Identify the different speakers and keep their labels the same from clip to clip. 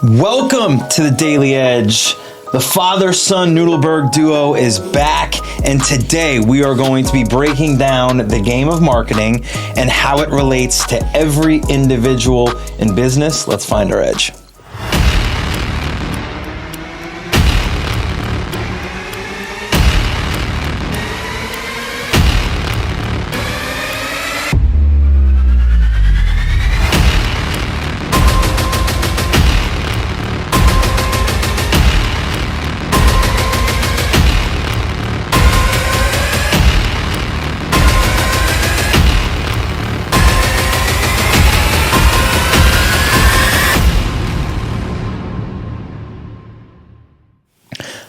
Speaker 1: Welcome to the Daily Edge. The father-son Nudelberg duo is back, and today we are going to be breaking down the game of marketing and how it relates to every individual in business. Let's find our edge.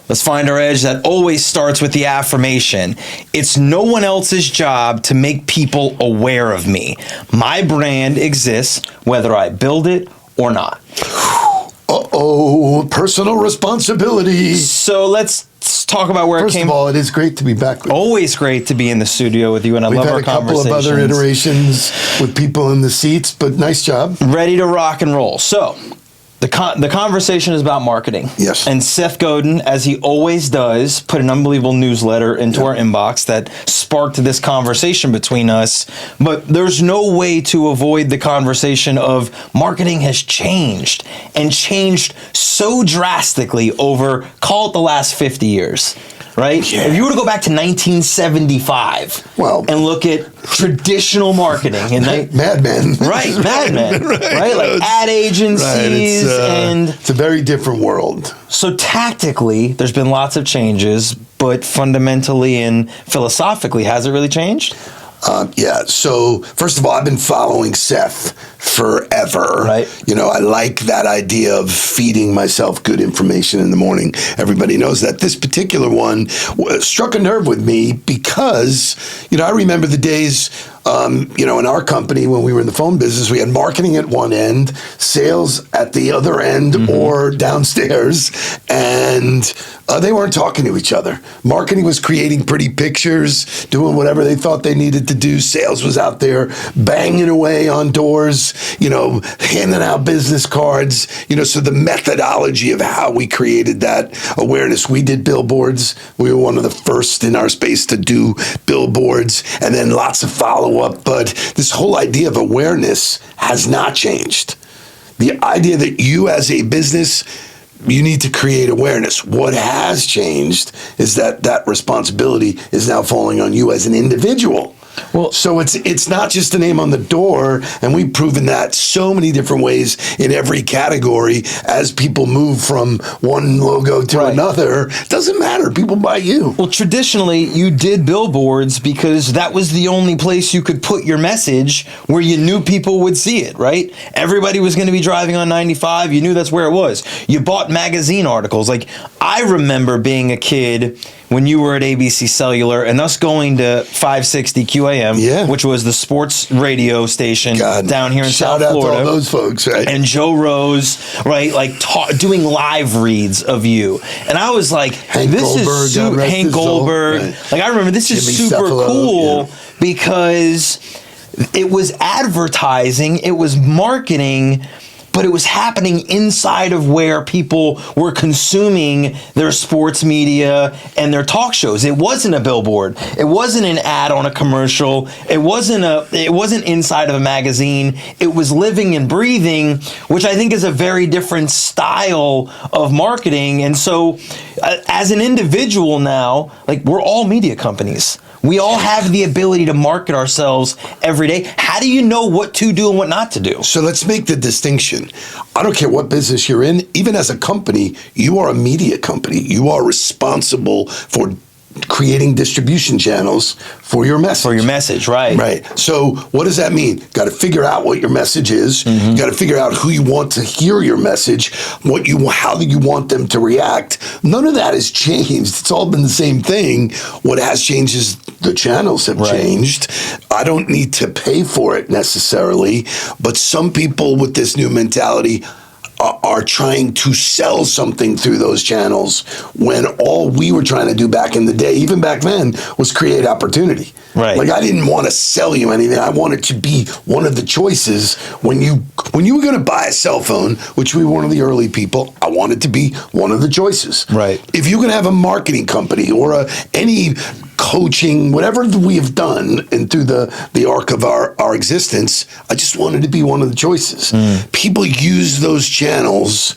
Speaker 1: Let's find our edge. That always starts with the affirmation. It's no one else's job to make people aware of me. My brand exists whether I build it or not.
Speaker 2: Uh-oh, personal responsibility.
Speaker 1: So let's talk about where it came.
Speaker 2: First of all, it is great to be back.
Speaker 1: Always great to be in the studio with you, and I love our conversations.
Speaker 2: We've had a couple of other iterations with people in the seats, but nice job.
Speaker 1: Ready to rock and roll. So, the conversation is about marketing.
Speaker 2: Yes.
Speaker 1: And Seth Godin, as he always does, put an unbelievable newsletter into our inbox that sparked this conversation between us. But there's no way to avoid the conversation of marketing has changed, and changed so drastically over, call it the last 50 years. Right? Yeah. If you were to go back to 1975 and look at traditional marketing and
Speaker 2: Mad Men.
Speaker 1: Right, Mad Men. right? Like ad agencies
Speaker 2: it's a very different world.
Speaker 1: So tactically, there's been lots of changes, but fundamentally and philosophically, has it really changed?
Speaker 2: So first of all, I've been following Seth forever.
Speaker 1: Right.
Speaker 2: You know, I like that idea of feeding myself good information in the morning. Everybody knows that. This particular one struck a nerve with me because, I remember the days, in our company when we were in the phone business, we had marketing at one end, sales at the other end or downstairs, and they weren't talking to each other. Marketing was creating pretty pictures, doing whatever they thought they needed to do. Sales was out there banging away on doors, handing out business cards, so the methodology of how we created that awareness. We did billboards. We were one of the first in our space to do billboards, and then lots of follow-up. But this whole idea of awareness has not changed. The idea that you as a business, you need to create awareness. What has changed is that responsibility is now falling on you as an individual. Well, so it's not just a name on the door, and we've proven that so many different ways in every category as people move from one logo to another. It doesn't matter. People buy you.
Speaker 1: Well, traditionally, you did billboards because that was the only place you could put your message where you knew people would see it, right? Everybody was going to be driving on 95. You knew that's where it was. You bought magazine articles. Like, I remember being a kid when you were at ABC Cellular and us going to 560 QAM, which was the sports radio station down here in South Florida.
Speaker 2: Shout out to all those folks, right?
Speaker 1: And Joe Rose, right? Like doing live reads of you. And I was like, Hank Goldberg. Right. Like, I remember this is super cool because it was advertising, it was marketing, but it was happening inside of where people were consuming their sports media and their talk shows. It wasn't a billboard. It wasn't an ad on a commercial. It wasn't inside of a magazine. It was living and breathing, which I think is a very different style of marketing. And so as an individual now, like, we're all media companies. We all have the ability to market ourselves every day. How do you know what to do and what not to do?
Speaker 2: So let's make the distinction. I don't care what business you're in. Even as a company, you are a media company. You are responsible for creating distribution channels for your message.
Speaker 1: For your message, right.
Speaker 2: Right. So what does that mean? Got to figure out what your message is. You got to figure out who you want to hear your message, how you want them to react. None of that has changed. It's all been the same thing. What has changed is the channels have changed. I don't need to pay for it necessarily, but some people with this new mentality are trying to sell something through those channels when all we were trying to do back in the day, even back then, was create opportunity.
Speaker 1: Right.
Speaker 2: Like, I didn't want to sell you anything. I wanted to be one of the choices when you were going to buy a cell phone, which we were one of the early people. I wanted to be one of the choices.
Speaker 1: Right.
Speaker 2: If you're going to have a marketing company or any coaching, whatever we have done, and through the arc of our existence, I just wanted to be one of the choices. People use those channels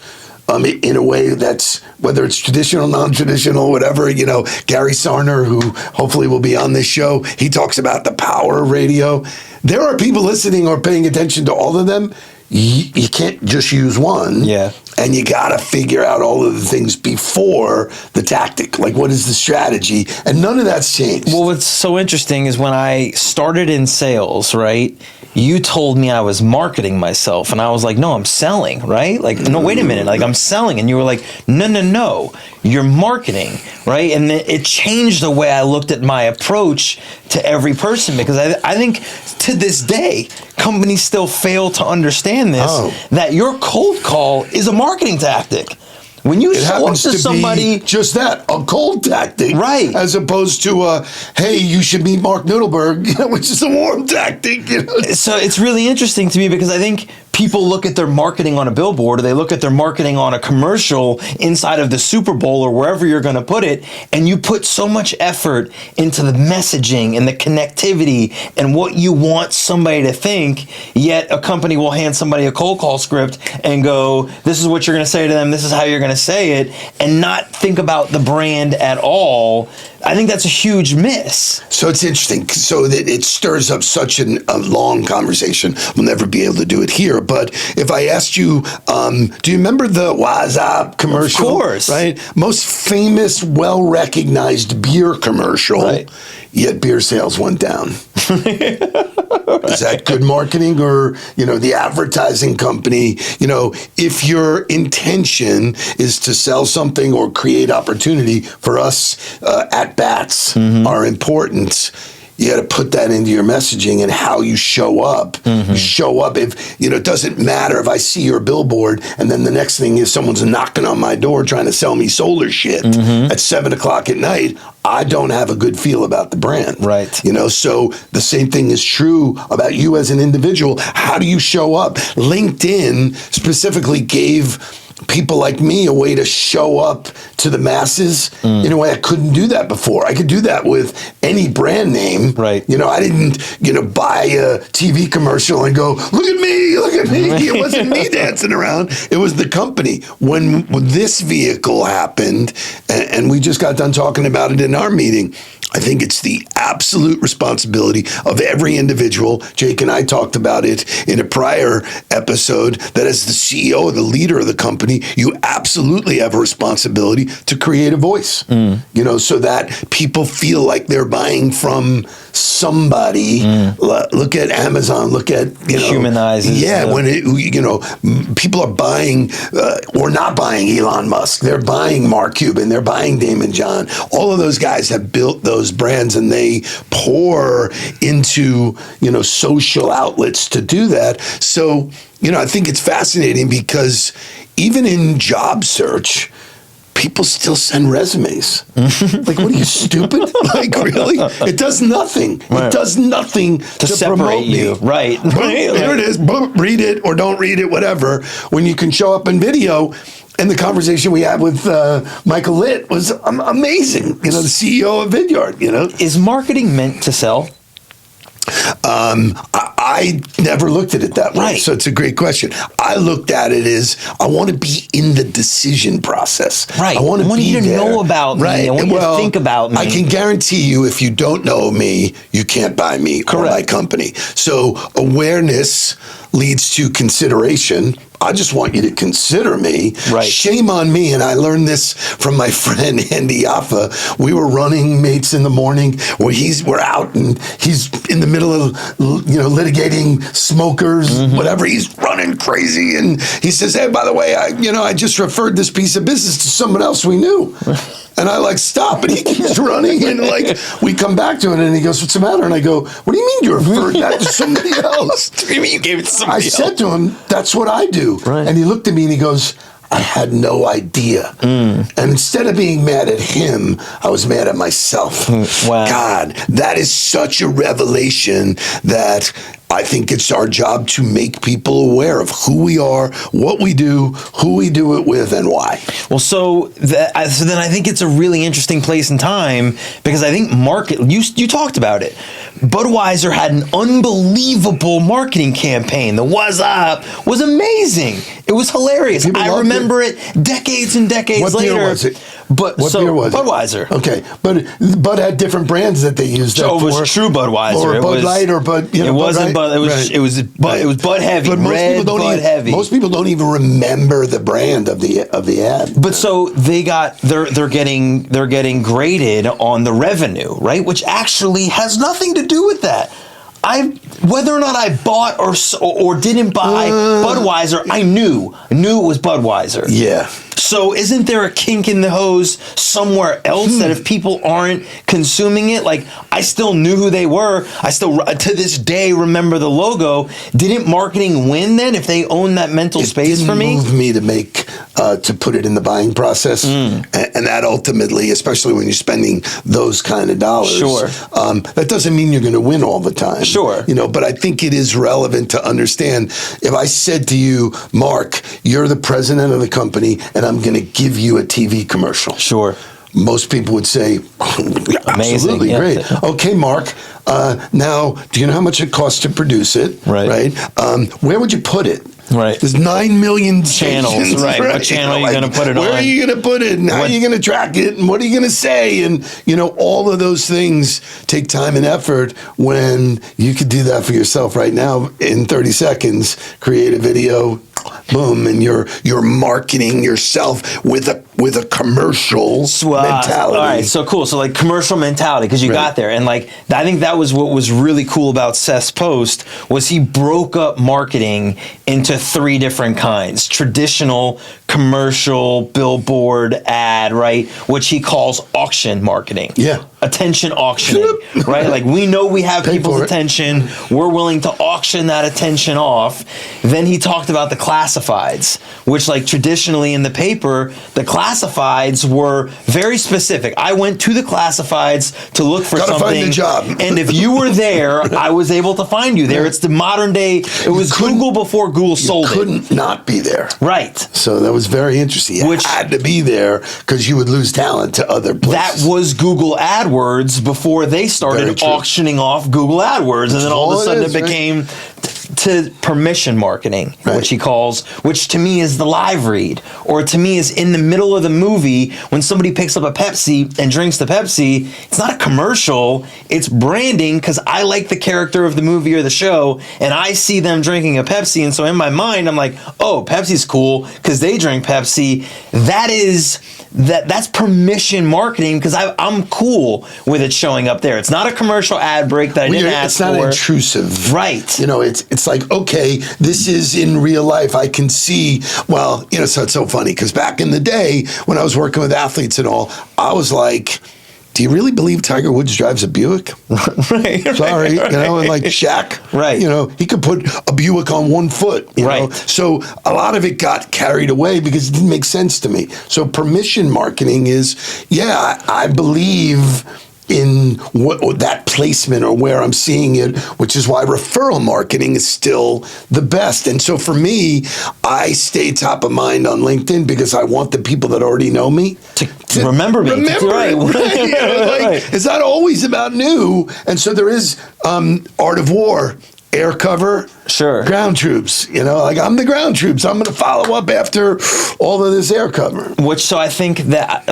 Speaker 2: in a way that's, whether it's traditional, non-traditional, whatever. Gary Sarner, who hopefully will be on this show, he talks about the power of radio. There are people listening or paying attention to all of them. You can't just use one.
Speaker 1: Yeah.
Speaker 2: And you got to figure out all of the things before the tactic. Like, what is the strategy? And none of that's changed.
Speaker 1: Well, what's so interesting is when I started in sales, right, you told me I was marketing myself. And I was like, no, I'm selling, right? Like, no, wait a minute. Like, I'm selling. And you were like, no, you're marketing, right? And it changed the way I looked at my approach to every person, because I think to this day, companies still fail to understand this, that your cold call is a marketing tactic. When you show up to somebody,
Speaker 2: just that, a cold tactic,
Speaker 1: right?
Speaker 2: As opposed to, hey, you should meet Marc Nudelberg, which is a warm tactic.
Speaker 1: So it's really interesting to me, because I think people look at their marketing on a billboard, or they look at their marketing on a commercial inside of the Super Bowl or wherever you're going to put it, and you put so much effort into the messaging and the connectivity and what you want somebody to think, yet a company will hand somebody a cold call script and go, this is what you're going to say to them, this is how you're going to say it, and not think about the brand at all. I think that's a huge miss.
Speaker 2: So it's interesting. So that it stirs up such a long conversation. We'll never be able to do it here. But if I asked you, do you remember the WhatsApp commercial?
Speaker 1: Of course.
Speaker 2: Right? Most famous, well-recognized beer commercial. Right. Yet beer sales went down. Is that good marketing? Or, the advertising company, if your intention is to sell something or create opportunity, for us, at-bats are important. You got to put that into your messaging and how you show up. You show up. If it doesn't matter if I see your billboard and then the next thing is someone's knocking on my door trying to sell me solar shit at 7:00 at night. I don't have a good feel about the brand.
Speaker 1: Right.
Speaker 2: So the same thing is true about you as an individual. How do you show up? LinkedIn specifically gave people like me a way to show up to the masses in a way I couldn't do that before. I could do that with any brand name.
Speaker 1: Right.
Speaker 2: I didn't, buy a TV commercial and go, look at me, look at me. It wasn't me dancing around. It was the company. When this vehicle happened, and we just got done talking about it in our meeting, I think it's the absolute responsibility of every individual. Jake and I talked about it in a prior episode, that as the CEO or the leader of the company, you absolutely have a responsibility to create a voice, so that people feel like they're buying from somebody. Look at Amazon, look at,
Speaker 1: humanizes.
Speaker 2: Yeah, when people are buying or not buying Elon Musk, they're buying Mark Cuban, they're buying Damon John. All of those guys have built those brands, and they pour into social outlets to do that. So I think it's fascinating, because even in job search, people still send resumes. Like, what are you, stupid? Like, really? It does nothing. Right. It does nothing to
Speaker 1: separate you. Right.
Speaker 2: There it is. Read it or don't read it, whatever. When you can show up in video. And the conversation we had with Michael Litt was amazing. The CEO of Vidyard.
Speaker 1: Is marketing meant to sell?
Speaker 2: I never looked at it that way.
Speaker 1: Right.
Speaker 2: So it's a great question. I looked at it as, I want to be in the decision process.
Speaker 1: Right.
Speaker 2: I want
Speaker 1: you to know about me. I want you to think about me.
Speaker 2: I can guarantee you, if you don't know me, you can't buy me or my company. So awareness leads to consideration. I just want you to consider me.
Speaker 1: Right.
Speaker 2: Shame on me. And I learned this from my friend Andy Yaffa. We were running mates in the morning where we're out and he's in the middle of, litigating smokers, whatever. He's running crazy. And he says, hey, by the way, I just referred this piece of business to someone else we knew. And I stop, and he keeps running, and we come back to it, and he goes, what's the matter? And I go, what do you mean you referred that to somebody else?
Speaker 1: What do you mean you gave it to somebody else?
Speaker 2: I said to him, that's what I do.
Speaker 1: Right.
Speaker 2: And he looked at me and he goes, I had no idea. And instead of being mad at him, I was mad at myself.
Speaker 1: Wow.
Speaker 2: God, that is such a revelation that I think it's our job to make people aware of who we are, what we do, who we do it with, and why.
Speaker 1: Well, so then I think it's a really interesting place and time, because I think you talked about it. Budweiser had an unbelievable marketing campaign. The "What's Up" was amazing. It was hilarious. I remember it decades and decades later.
Speaker 2: What beer was it?
Speaker 1: What beer was
Speaker 2: Budweiser.
Speaker 1: it?
Speaker 2: Okay, but Bud had different brands that they used.
Speaker 1: So it was true Budweiser.
Speaker 2: Or Bud Light, or Bud.
Speaker 1: It wasn't Bud. It was Bud Heavy.
Speaker 2: But
Speaker 1: Heavy.
Speaker 2: Most people don't even remember the brand of the ad.
Speaker 1: But so they're getting graded on the revenue, right? Which actually has nothing to do with that. Whether or not I bought or didn't buy Budweiser, I knew it was Budweiser.
Speaker 2: Yeah.
Speaker 1: So isn't there a kink in the hose somewhere else that if people aren't consuming it, like I still knew who they were. I still to this day remember the logo. Didn't marketing win then if they own that mental space for me?
Speaker 2: It didn't move me to make to put it in the buying process, and that ultimately, especially when you're spending those kind of dollars,
Speaker 1: sure.
Speaker 2: That doesn't mean you're going to win all the time.
Speaker 1: Sure.
Speaker 2: But I think it is relevant to understand. If I said to you, Mark, you're the president of the company, and I'm going to give you a TV commercial.
Speaker 1: Sure.
Speaker 2: Most people would say, absolutely,
Speaker 1: yeah.
Speaker 2: Great. Okay, Mark, now, do you know how much it costs to produce it?
Speaker 1: Right.
Speaker 2: Where would you put it?
Speaker 1: Right.
Speaker 2: There's 9 million
Speaker 1: channels.
Speaker 2: stations,
Speaker 1: Right. What channel are you going to put it on?
Speaker 2: Where are you going to put it? And how are you going to track it? And what are you going to say? And, all of those things take time and effort when you could do that for yourself right now in 30 seconds, create a video, boom, and you're marketing yourself with a commercial mentality.
Speaker 1: All right, so cool. So like commercial mentality, because you got there, and like I think that was what was really cool about Seth's post was he broke up marketing into 3 different kinds: traditional, commercial, billboard, ad, right? Which he calls auction marketing.
Speaker 2: Yeah.
Speaker 1: Attention auctioning, right? Like we know we have people's attention. We're willing to auction that attention off. Then he talked about the classifieds, which like traditionally in the paper, the classifieds were very specific. I went to the classifieds to look for something.
Speaker 2: Find a job.
Speaker 1: And if you were there, I was able to find you there. It's the modern day, it was Google before Google sold it.
Speaker 2: You couldn't not be there.
Speaker 1: Right.
Speaker 2: So that was very interesting. You had to be there because you would lose talent to other places.
Speaker 1: That was Google AdWords before they started auctioning off Google AdWords. And then all of a sudden it became to permission marketing, which he calls, which to me is the live read, or to me is in the middle of the movie when somebody picks up a Pepsi and drinks the Pepsi. It's not a commercial, it's branding, because I like the character of the movie or the show and I see them drinking a Pepsi, and so in my mind I'm like, oh, Pepsi's cool because they drink Pepsi. That's permission marketing, because I'm cool with it showing up there. It's not a commercial ad break that I didn't ask for.
Speaker 2: It's not intrusive.
Speaker 1: Right.
Speaker 2: It's like, okay, this is in real life. I can see, so it's so funny because back in the day when I was working with athletes and all, I was like, do you really believe Tiger Woods drives a Buick?
Speaker 1: Right.
Speaker 2: Sorry, and like Shaq.
Speaker 1: Right.
Speaker 2: He could put a Buick on one foot. You know? So a lot of it got carried away because it didn't make sense to me. So permission marketing is, I believe in that placement or where I'm seeing it, which is why referral marketing is still the best. And so for me, I stay top of mind on LinkedIn because I want the people that already know me
Speaker 1: to remember me.
Speaker 2: Right. It's not always about new. And so there is Art of War, air cover, ground troops. I'm the ground troops. I'm going to follow up after all of this air cover.
Speaker 1: So I think that,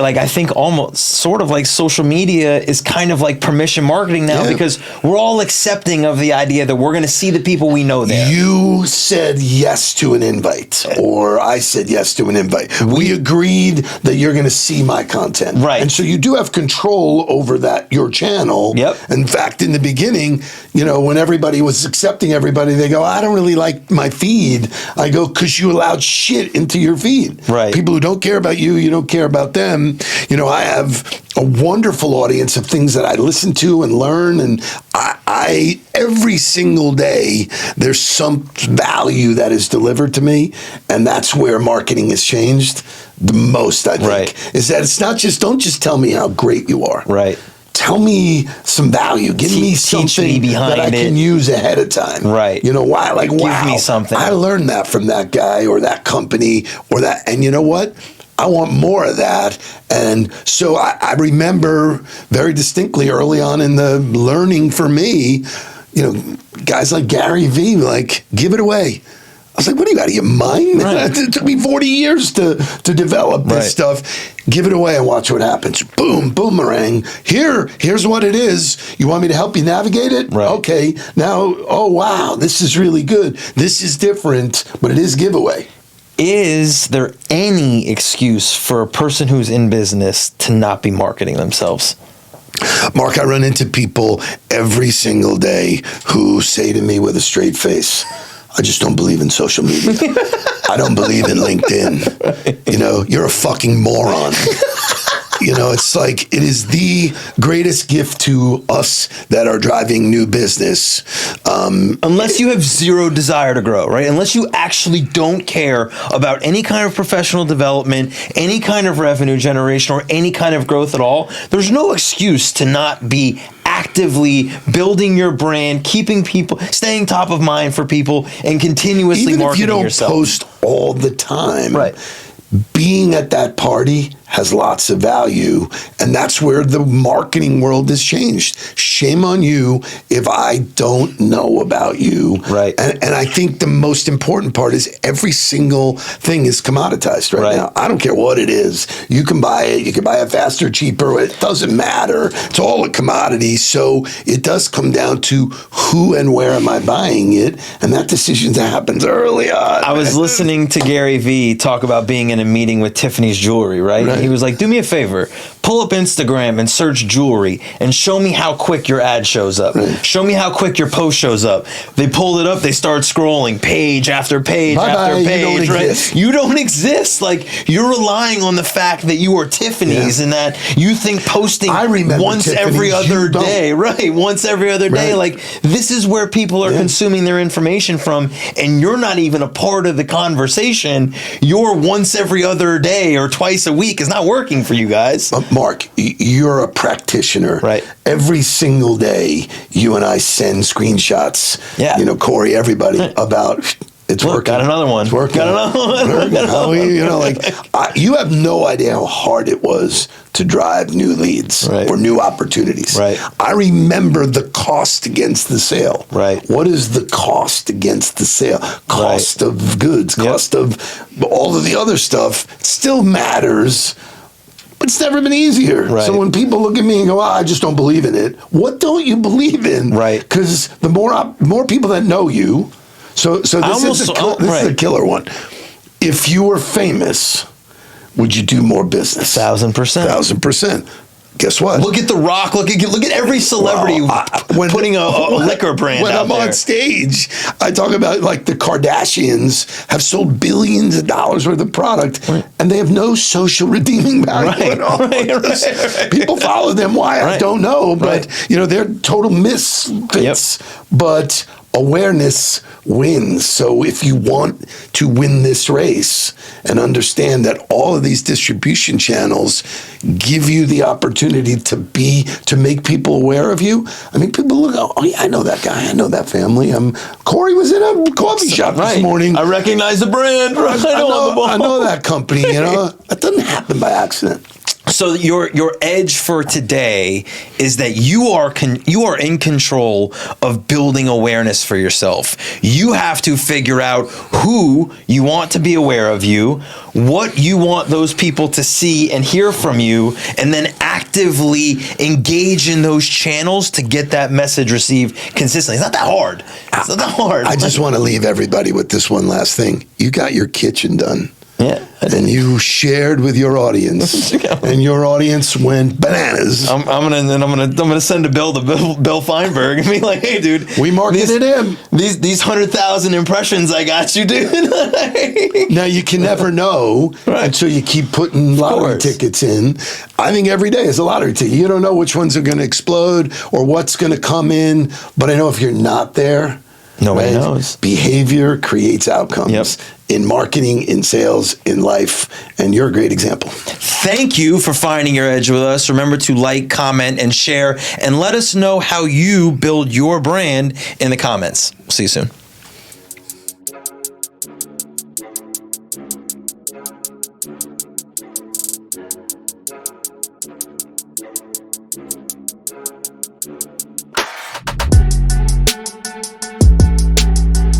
Speaker 1: almost sort of like social media is kind of like permission marketing now, because we're all accepting of the idea that we're going to see the people we know there.
Speaker 2: You said yes to an invite, or I said yes to an invite. We agreed that you're going to see my content.
Speaker 1: Right.
Speaker 2: And so you do have control over your channel.
Speaker 1: Yep.
Speaker 2: In fact, in the beginning, when everybody was accepting everybody, they go, go, I don't really like my feed. I go, because you allowed shit into your feed.
Speaker 1: Right.
Speaker 2: People who don't care about you, you don't care about them. You know, I have a wonderful audience of things that I listen to and learn, and I every single day there's some value that is delivered to me, and that's where marketing has changed the most, I think.
Speaker 1: Right.
Speaker 2: Is that it's not just, don't just tell me how great you are.
Speaker 1: Right.
Speaker 2: Tell me some value. Give me something that I can use ahead of time.
Speaker 1: Right.
Speaker 2: You know, why? Like, wow.
Speaker 1: Give me something.
Speaker 2: I learned that from that guy or that company or that. And you know what? I want more of that. And so I remember very distinctly early on in the learning for me, you know, guys like Gary Vee, like, give it away. I was like, what are you, out of your mind? Right. It took me 40 years to develop this stuff. Give it away and watch what happens. Boom, boomerang. Here's what it is. You want me to help you navigate it?
Speaker 1: Right.
Speaker 2: Okay. Now, oh, wow, this is really good. This is different, but it is giveaway.
Speaker 1: Is there any excuse for a person who's in business to not be marketing themselves?
Speaker 2: Mark, I run into people every single day who say to me with a straight face, I just don't believe in social media. I don't believe in LinkedIn. You know, you're a fucking moron. You know, it's like, it is the greatest gift to us that are driving new business.
Speaker 1: Unless you have zero desire to grow, right? Unless you actually don't care about any kind of professional development, any kind of revenue generation, or any kind of growth at all, there's no excuse to not be actively building your brand, keeping people, staying top of mind for people, and continuously marketing yourself.
Speaker 2: Even if you don't post all the time,
Speaker 1: right,
Speaker 2: being at that party has lots of value, and that's where the marketing world has changed. Shame on you if I don't know about you.
Speaker 1: Right.
Speaker 2: And I think the most important part is every single thing is commoditized right now. I don't care what it is. You can buy it. You can buy it faster, cheaper. It doesn't matter. It's all a commodity. So it does come down to who and where am I buying it, and that decision happens early on.
Speaker 1: I was listening to Gary Vee talk about being in a meeting with Tiffany's Jewelry, right? He was like, do me a favor, pull up Instagram and search jewelry and show me how quick your ad shows up. Show me how quick your post shows up. They pulled it up, they start scrolling page after page after page, right? You don't exist. Like, you're relying on the fact that you are Tiffany's and that you think posting once every other day, once every other day, like, this is where people are consuming their information from, and you're not even a part of the conversation. Your once every other day or twice a week is not working for you guys.
Speaker 2: Mark, you're a practitioner.
Speaker 1: Right.
Speaker 2: Every single day, you and I send screenshots. Yeah. You know, Corey, everybody, about it's working.
Speaker 1: Got another one.
Speaker 2: It's working.
Speaker 1: Got another one.
Speaker 2: You know, like, you have no idea how hard it was to drive new leads or new opportunities.
Speaker 1: Right.
Speaker 2: I remember the cost against the sale.
Speaker 1: Right.
Speaker 2: What is the cost against the sale? Cost of goods, cost of all of the other stuff. It still matters, but it's never been easier.
Speaker 1: Right.
Speaker 2: So when people look at me and go, I just don't believe in it. What don't you believe in?
Speaker 1: Right.
Speaker 2: Because the more people that know you, so this is a killer one. If you were famous, would you do more business?
Speaker 1: 1,000%.
Speaker 2: 1,000%. Guess what?
Speaker 1: Look at The Rock. Look at every celebrity putting a liquor brand
Speaker 2: when
Speaker 1: out
Speaker 2: I'm
Speaker 1: there.
Speaker 2: on stage, I talk about, like, the Kardashians have sold billions of dollars worth of product, and they have no social redeeming value at all. People follow them. Why? I don't know. But, you know, they're total misfits. But awareness wins. So if you want to win this race and understand that all of these distribution channels give you the opportunity to make people aware of you. I mean, people look, oh yeah, I know that guy, I know that family. Corey was in a coffee shop this morning.
Speaker 1: I recognize the brand.
Speaker 2: I know that company. You know, that doesn't happen by accident.
Speaker 1: So your edge for today is that you are in control of building awareness for yourself. You have to figure out who you want to be aware of you, what you want those people to see and hear from you, and then actively engage in those channels to get that message received consistently. It's not that hard. It's not that hard.
Speaker 2: I just want to leave everybody with this one last thing. You got your kitchen done.
Speaker 1: Yeah.
Speaker 2: And you shared with your audience, and your audience went bananas.
Speaker 1: I'm gonna send a bill to Bill Feinberg and be like, "Hey, dude,
Speaker 2: we marketed him.
Speaker 1: These 100,000 impressions I got you, dude."
Speaker 2: Now you can never know until you keep putting lottery tickets in. I think every day is a lottery ticket. You don't know which ones are going to explode or what's going to come in. But I know if you're not there,
Speaker 1: nobody knows.
Speaker 2: Behavior creates outcomes.
Speaker 1: Yep.
Speaker 2: In marketing, in sales, in life, and you're a great example.
Speaker 1: Thank you for finding your edge with us. Remember to like, comment, and share, and let us know how you build your brand in the comments. See you soon.